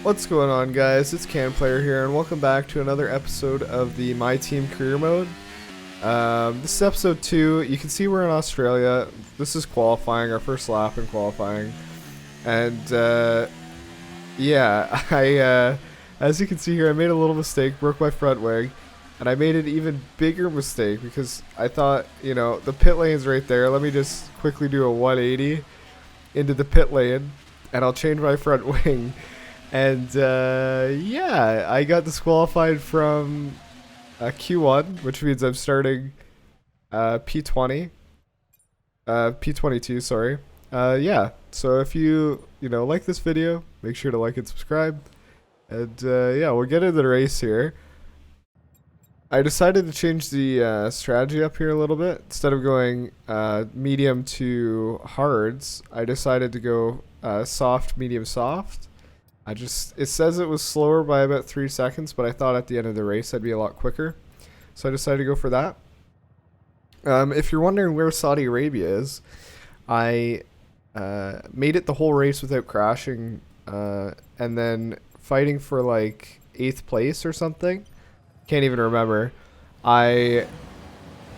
What's going on, guys? It's CanPlayer here, and welcome back to another episode of the My Team Career Mode. This is episode 2. You can see we're in Australia. This is qualifying, our first lap in qualifying. And, yeah, as you can see here, I made a little mistake, broke my front wing. And I made an even bigger mistake because I thought, the pit lane's right there. Let me just quickly do a 180 into the pit lane, and I'll change my front wing. And yeah, I got disqualified from Q1, which means I'm starting P20, P22, sorry. Yeah, so if you like this video, make sure to like and subscribe. And yeah, we'll get into the race here. I decided to change the strategy up here a little bit. Instead of going medium to hards, I decided to go soft, medium, soft. It says it was slower by about 3 seconds, but I thought at the end of the race I'd be a lot quicker. So I decided to go for that. If you're wondering where Saudi Arabia is, I made it the whole race without crashing, and then fighting for like 8th place or something. Can't even remember. I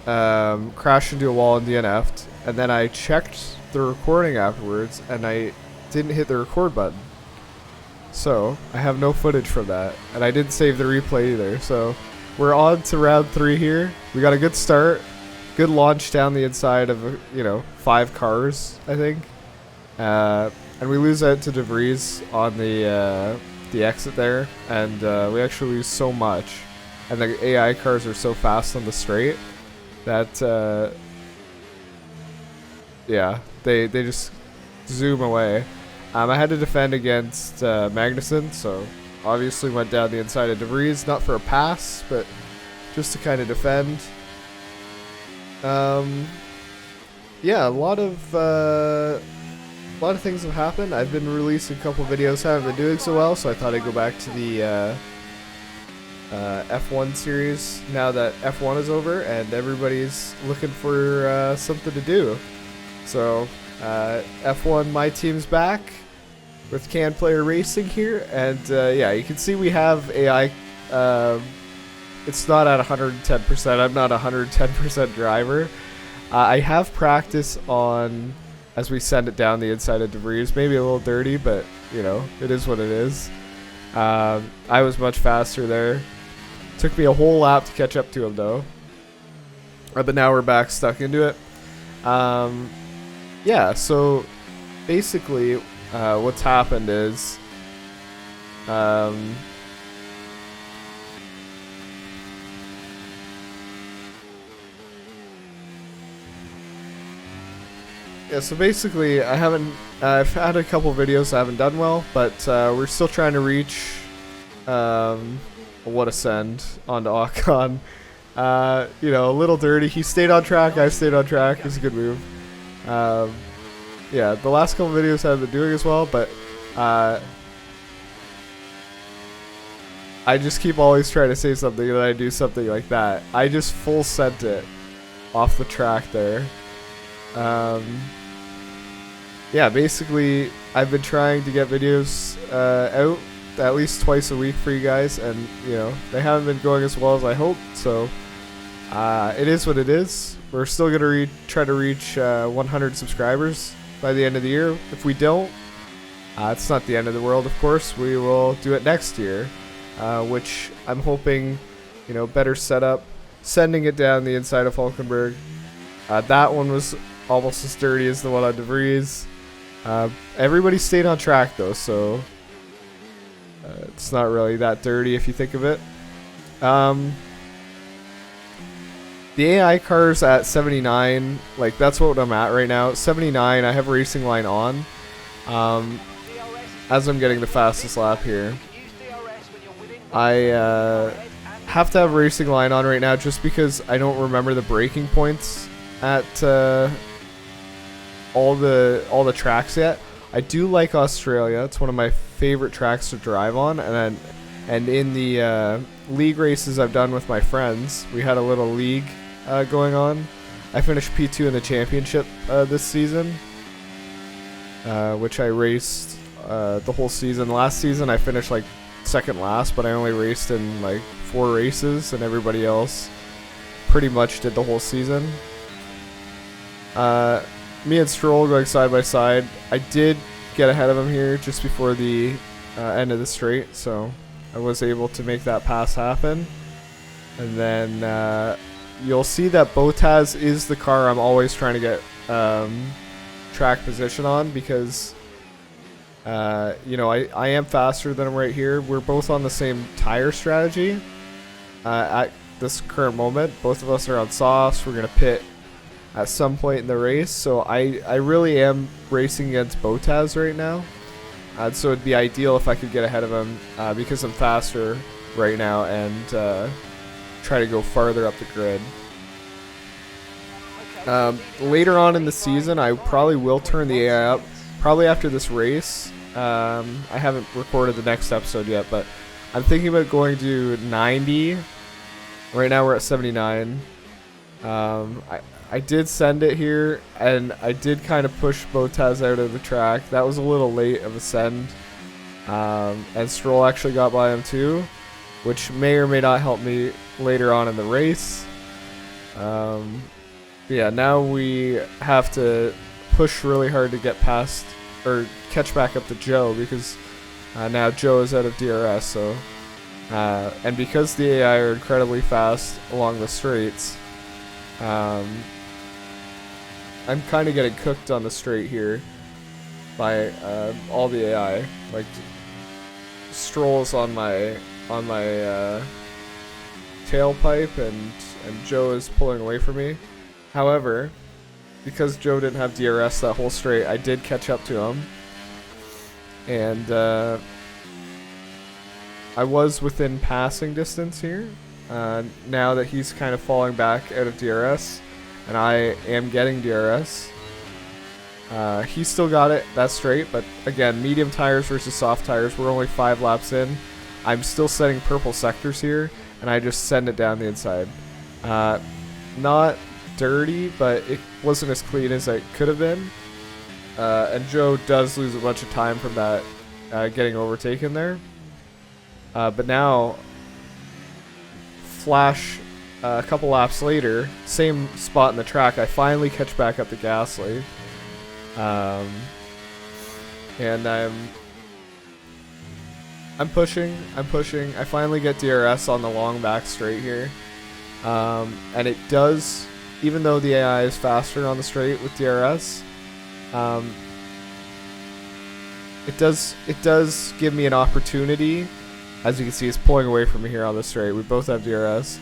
crashed into a wall and DNF'd, and then I checked the recording afterwards, and I didn't hit the record button. So, I have no footage from that, and I didn't save the replay either. So, we're on to round 3 here. We got a good start, good launch down the inside of, 5 cars, I think. And we lose out to DeVries on the exit there, and we actually lose so much. And the AI cars are so fast on the straight that, yeah, they just zoom away. I had to defend against Magnussen, so obviously went down the inside of DeVries, not for a pass, but just to kind of defend. Yeah, a lot of things have happened. I've been releasing a couple videos, haven't been doing so well, so I thought I'd go back to the F1 series now that F1 is over and everybody's looking for something to do. So F1, my team's back with CanPlayer Racing here, and yeah, you can see we have AI. It's not at 110%. I'm not a 110% driver. I have practice on as we send it down the inside of DeVries. Maybe a little dirty, but it is what it is. I was much faster there. Took me a whole lap to catch up to him though. But now we're back stuck into it. Yeah, so basically what's happened is yeah, so basically I've had a couple videos I haven't done well, but we're still trying to reach what ascend onto Ocon. A little dirty. He stayed on track, I stayed on track. It was a good move. Yeah, the last couple videos I haven't been doing as well, but I just keep always trying to say something and then I do something like that. I just full sent it off the track there. Yeah, basically I've been trying to get videos out at least twice a week for you guys, and they haven't been going as well as I hoped, so it is what it is. We're still gonna try to reach 100 subscribers by the end of the year. If we don't, it's not the end of the world, of course. We will do it next year, which I'm hoping, better setup, sending it down the inside of Falkenberg. That one was almost as dirty as the one on DeVries. Everybody stayed on track though, so it's not really that dirty if you think of it. The AI cars at 79, like that's what I'm at right now. 79, I have racing line on. As I'm getting the fastest lap here. I have to have racing line on right now just because I don't remember the braking points at all the tracks yet. I do like Australia. It's one of my favorite tracks to drive on, and in the league races I've done with my friends, we had a little league going on. I finished P2 in the championship this season, which I raced the whole season. Last season I finished like second last, but I only raced in like 4 races, and everybody else pretty much did the whole season. Me and Stroll going side by side. I did get ahead of him here just before the end of the straight, so I was able to make that pass happen. And then you'll see that Bottas is the car I'm always trying to get track position on, because you know, I am faster than him right here. We're both on the same tire strategy at this current moment. Both of us are on softs. We're going to pit at some point in the race, so I really am racing against Bottas right now. So it'd be ideal if I could get ahead of him because I'm faster right now, and try to go farther up the grid. Later on in the season, I probably will turn the AI up, probably after this race. I haven't recorded the next episode yet, but I'm thinking about going to 90. Right now we're at 79. I did send it here, and I did kind of push Bottas out of the track. That was a little late of a send. And Stroll actually got by him too, which may or may not help me later on in the race. Yeah, now we have to push really hard to get past or catch back up to Joe, because now Joe is out of DRS. So and because the AI are incredibly fast along the straights, I'm kind of getting cooked on the straight here by all the AI. Like, Stroll's on my tailpipe, and Joe is pulling away from me. However, because Joe didn't have DRS that whole straight, I did catch up to him, and I was within passing distance here. Now that he's kind of falling back out of DRS, and I am getting DRS. He still got it that straight, but again, medium tires versus soft tires. We're only 5 laps in. I'm still setting purple sectors here, and I just send it down the inside. Not dirty, but it wasn't as clean as it could have been. And Joe does lose a bunch of time from that getting overtaken there. But now, flash a couple laps later, same spot in the track, I finally catch back up to Gasly. And I'm pushing. I finally get DRS on the long back straight here. And it does, even though the AI is faster on the straight with DRS, it does give me an opportunity. As you can see, it's pulling away from me here on the straight. We both have DRS.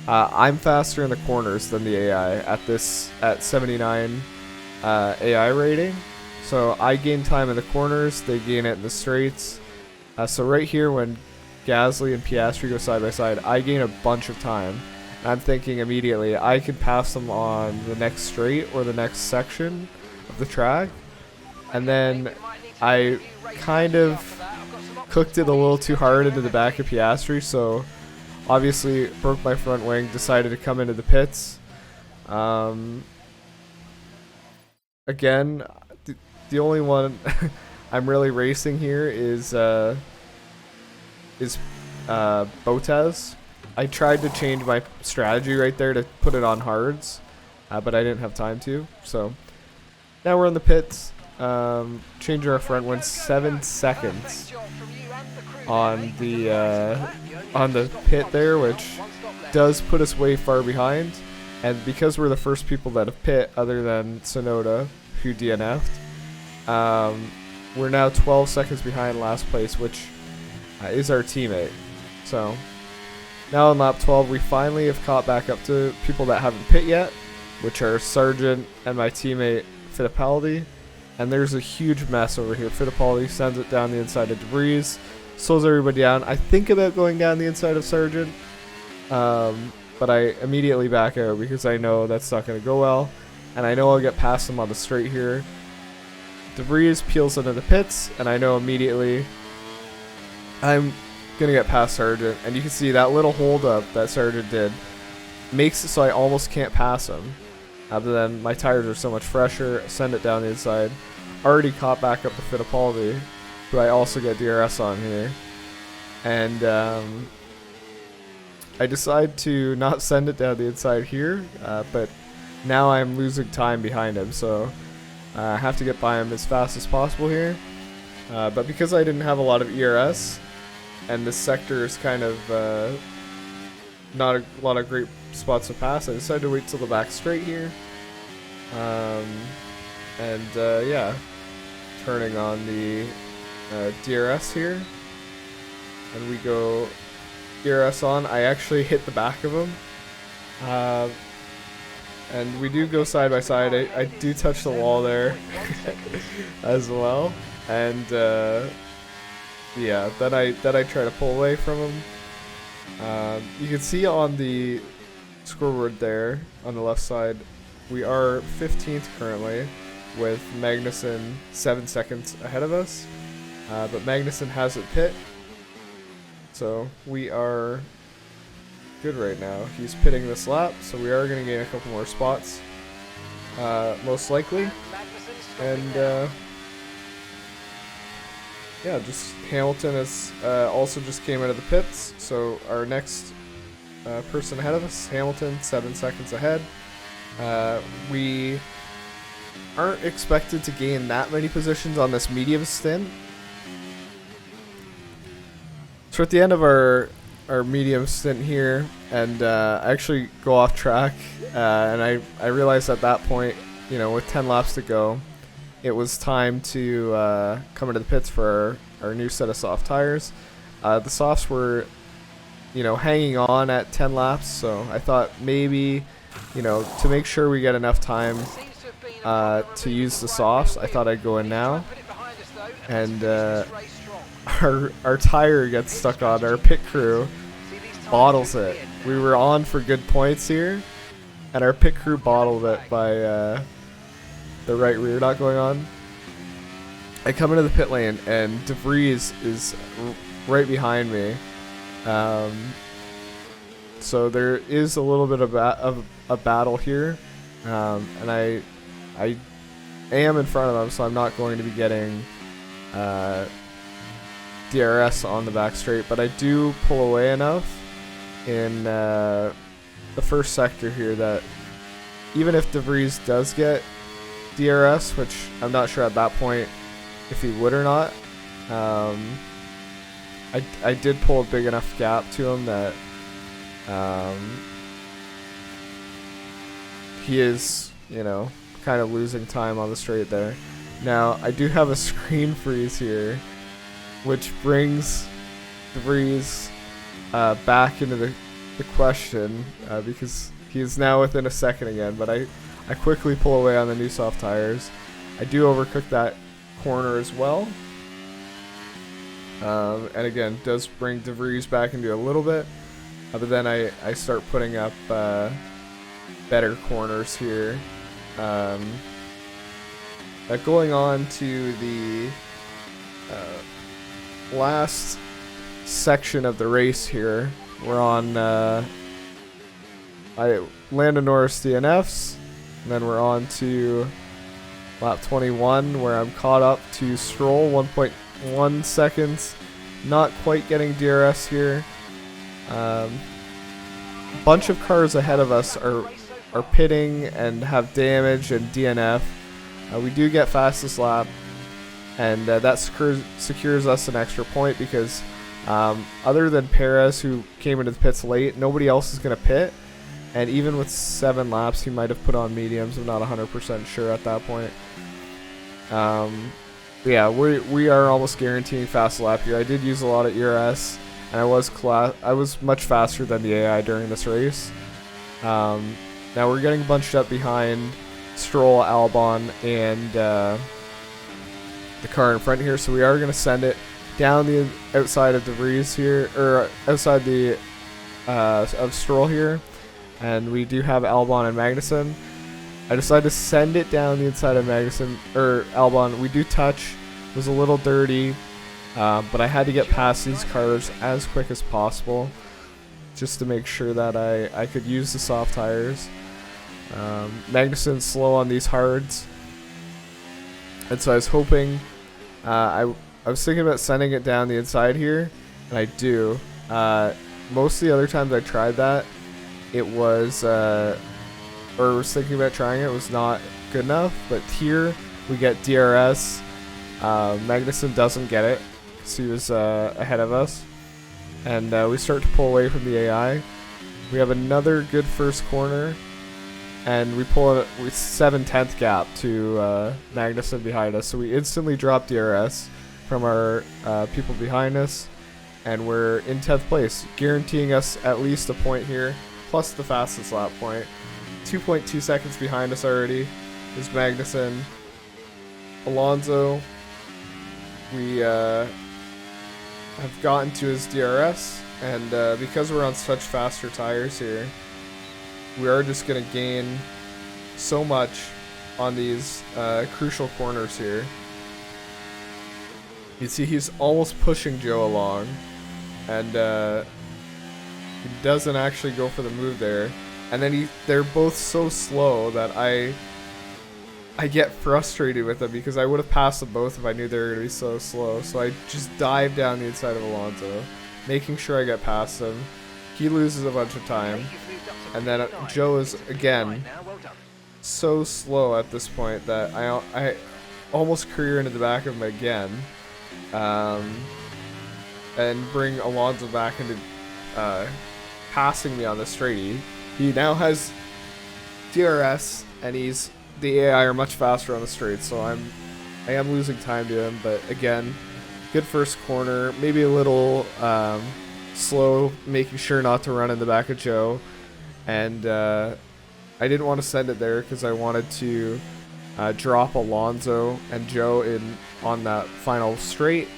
I'm faster in the corners than the AI at 79 AI rating. So I gain time in the corners, they gain it in the straights. So right here, when Gasly and Piastri go side by side, I gain a bunch of time. And I'm thinking immediately I could pass them on the next straight or the next section of the track. And then I kind of cooked it a little too hard into the back of Piastri, so obviously broke my front wing, decided to come into the pits. Again, the only one I'm really racing here is Bottas. I tried to change my strategy right there to put it on hards, but I didn't have time to. So now we're in the pits. Changing our front wing 7 seconds on the pit there, which does put us way far behind. And because we're the first people that have pit, other than Tsunoda, who DNF'd, we're now 12 seconds behind last place, which is our teammate. So now on lap 12, we finally have caught back up to people that haven't pit yet, which are Sargent and my teammate Fittipaldi. And there's a huge mess over here. Fittipaldi sends it down the inside of Debris, slows everybody down. I think about going down the inside of Sargent, but I immediately back out because I know that's not going to go well, and I know I'll get past him on the straight here. Debris peels into the pits, and I know immediately I'm going to get past Sargent. And you can see that little hold up that Sargent did makes it so I almost can't pass him. Other than my tires are so much fresher, send it down the inside. Already caught back up to Fittipaldi. who I also get DRS on here. And I decide to not send it down the inside here, but now I'm losing time behind him, so I have to get by him as fast as possible here. But because I didn't have a lot of ERS, and this sector is kind of not a lot of great spots to pass, I decided to wait till the back straight here. Yeah, turning on the DRS here, and we go DRS on. I actually hit the back of him, and we do go side by side. I do touch the wall there as well, and yeah, then I try to pull away from him. You can see on the scoreboard there on the left side, we are 15th currently, with Magnussen 7 seconds ahead of us, but Magnussen hasn't pit, so we are good right now. He's pitting this lap, so we are going to gain a couple more spots, most likely, and yeah, just Hamilton has also just came out of the pits, so our next person ahead of us, Hamilton, 7 seconds ahead. We aren't expected to gain that many positions on this medium stint. So at the end of our medium stint here, and I actually go off track, and I realized at that point, you know, with 10 laps to go, it was time to come into the pits for our new set of soft tires. The softs were, you know, hanging on at 10 laps, so I thought maybe, you know, to make sure we get enough time to use the softs, I thought I'd go in now. And our tire gets stuck on. Our pit crew bottles it. We were on for good points here, and our pit crew bottled it by the right rear not going on. I come into the pit lane, and DeVries is right behind me. So there is a little bit of a battle here, and I am in front of him, so I'm not going to be getting DRS on the back straight, but I do pull away enough in the first sector here that even if DeVries does get DRS, which I'm not sure at that point if he would or not, I did pull a big enough gap to him that he is, you know, kind of losing time on the straight there. Now, I do have a screen freeze here, which brings DeVries back into the question, because he is now within a second again, but I quickly pull away on the new soft tires. I do overcook that corner as well. And again, does bring DeVries back into a little bit, but then I start putting up better corners here. Going on to the last section of the race here, we're on Lando Norris DNFs, and then we're on to lap 21, where I'm caught up to Stroll, 1.1 seconds, not quite getting DRS here. Bunch of cars ahead of us are pitting and have damage and DNF. We do get fastest lap, and that secures us an extra point because other than Perez, who came into the pits late, nobody else is going to pit. And even with 7 laps, he might have put on mediums. I'm not 100% sure at that point. Yeah, we are almost guaranteeing fast lap here. I did use a lot of ERS, and I was much faster than the AI during this race. Now we're getting bunched up behind Stroll, Albon, and the car in front here, so we are going to send it down the outside of DeVries here, or outside the of Stroll here, and we do have Albon and Magnussen. I decided to send it down the inside of Magnussen, or Albon. We do touch. It was a little dirty, but I had to get past these cars as quick as possible just to make sure that I could use the soft tires. Magnussen's slow on these hards, and so I was hoping I I was thinking about sending it down the inside here, and I do. Most of the other times I tried that, it was, or was thinking about trying it, was not good enough. But here we get DRS. Magnussen doesn't get it because he was ahead of us, and we start to pull away from the AI. We have another good first corner, and we pull a 7/10 gap to Magnussen behind us. So we instantly drop DRS from our people behind us, and we're in 10th place, guaranteeing us at least a point here, plus the fastest lap point. 2.2 seconds behind us already is Magnussen. Alonso, we have gotten to his DRS, and because we're on such faster tires here, we are just going to gain so much on these crucial corners here. You see he's almost pushing Joe along, and he doesn't actually go for the move there. And then they're both so slow that I get frustrated with them because I would have passed them both if I knew they were going to be so slow. So I just dive down the inside of Alonso, making sure I get past him. He loses a bunch of time. And then Joe is, again, so slow at this point that I almost career into the back of him again. And bring Alonso back into passing me on the straight. He now has DRS, and the AI are much faster on the straight, so I am losing time to him. But again, good first corner, maybe a little slow, making sure not to run in the back of Joe. And I didn't want to send it there because I wanted to drop Alonso and Joe in on that final straight,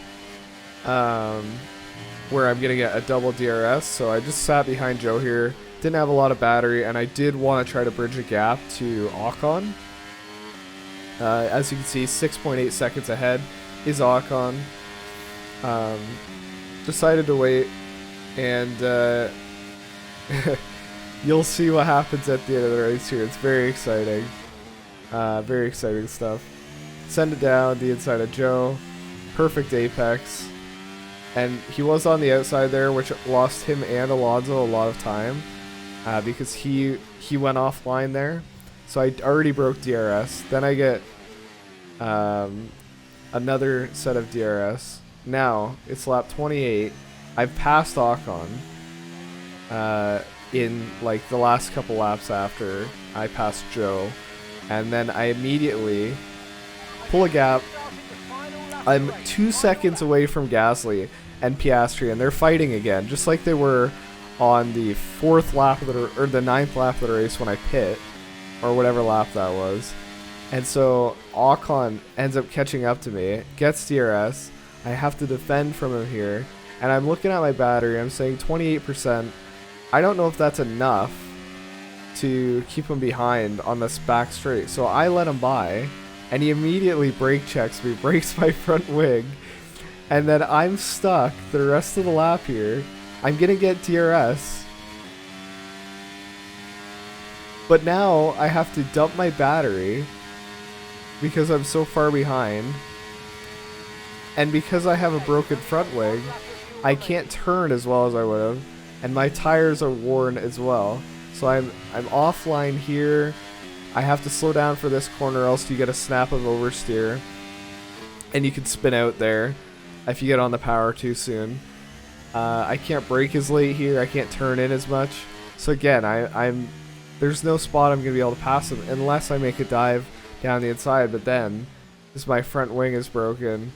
where I'm going to get a double DRS. So I just sat behind Joe here, didn't have a lot of battery, and I did want to try to bridge a gap to Ocon. As you can see, 6.8 seconds ahead is Ocon. Decided to wait, and you'll see what happens at the end of the race here. It's very exciting. Very exciting stuff. Send it down the inside of Joe. Perfect apex. And he was on the outside there, which lost him and Alonso a lot of time. Because he went offline there. So I already broke DRS. Then I get another set of DRS. Now, it's lap 28. I've passed Ocon in like the last couple laps after I passed Joe. And then I immediately pull a gap. I'm 2 seconds away from Gasly and Piastri, and they're fighting again, just like they were on the 4th lap of the, or the 9th lap of the race when I pit, or whatever lap that was. And so Ocon ends up catching up to me, gets DRS. I have to defend from him here, and I'm looking at my battery. I'm saying 28%. I don't know if that's enough to keep him behind on this back straight. So I let him by, and he immediately brake checks me, breaks my front wing, and then I'm stuck the rest of the lap here. I'm gonna get DRS, but now I have to dump my battery because I'm so far behind, and because I have a broken front wing, I can't turn as well as I would have, and my tires are worn as well. So I'm offline here. I have to slow down for this corner, else you get a snap of oversteer, and you can spin out there if you get on the power too soon. I can't brake as late here. I can't turn in as much. So again, there's no spot I'm gonna be able to pass him unless I make a dive down the inside. But then, as my front wing is broken,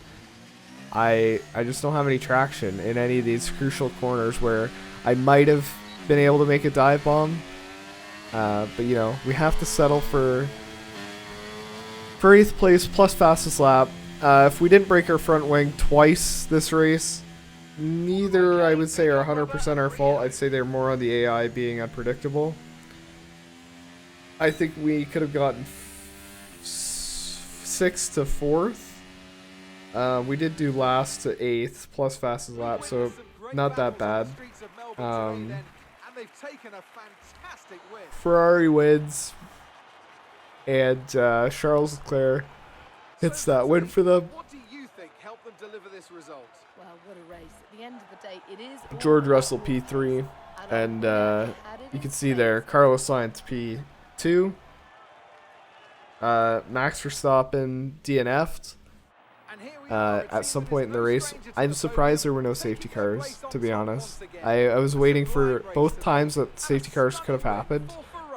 I just don't have any traction in any of these crucial corners where I might have been able to make a dive bomb. But you know, we have to settle for 8th place plus fastest lap. If we didn't break our front wing twice this race, neither I would say are 100% our fault. I'd say they're more on the AI being unpredictable. I think we could have gotten 6th to 4th. We did do last to 8th plus fastest lap, so not that bad. Ferrari wins, and Charles Leclerc hits that win for them. and deliver this result? Well, what a race. At the end of the day, it is George Russell P3, and you can see there Carlos Sainz P2, Max Verstappen DNF'd at some point in the race. I'm surprised there were no safety cars, to be honest. I was waiting for both times that safety cars could have happened.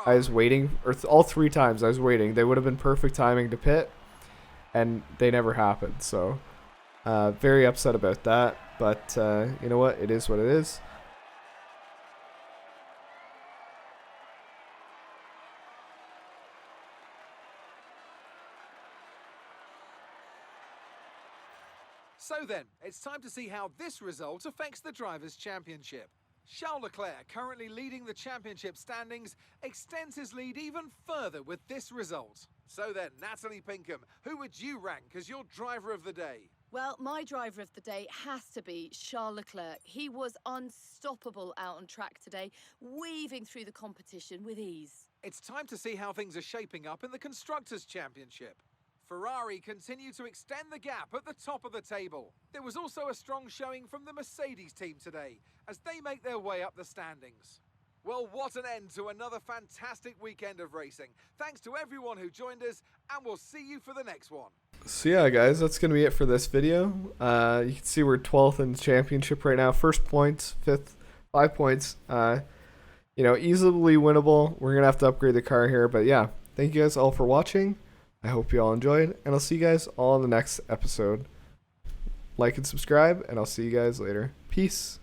I was waiting, or all 3 times I was waiting. They would have been perfect timing to pit, and they never happened. So very upset about that, but you know what, it is what it is. So then, it's time to see how this result affects the Drivers' Championship. Charles Leclerc, currently leading the championship standings, extends his lead even further with this result. So then, Natalie Pinkham, who would you rank as your driver of the day? Well, my driver of the day has to be Charles Leclerc. He was unstoppable out on track today, weaving through the competition with ease. It's time to see how things are shaping up in the Constructors' Championship. Ferrari continue to extend the gap at the top of the table. There was also a strong showing from the Mercedes team today as they make their way up the standings. Well, what an end to another fantastic weekend of racing. Thanks to everyone who joined us, and we'll see you for the next one. So yeah, guys, that's going to be it for this video. You can see we're 12th in the championship right now. First points, 5th, 5 points. You know, easily winnable. We're going to have to upgrade the car here. But yeah, thank you guys all for watching. I hope you all enjoyed, and I'll see you guys all in the next episode. Like and subscribe, and I'll see you guys later. Peace.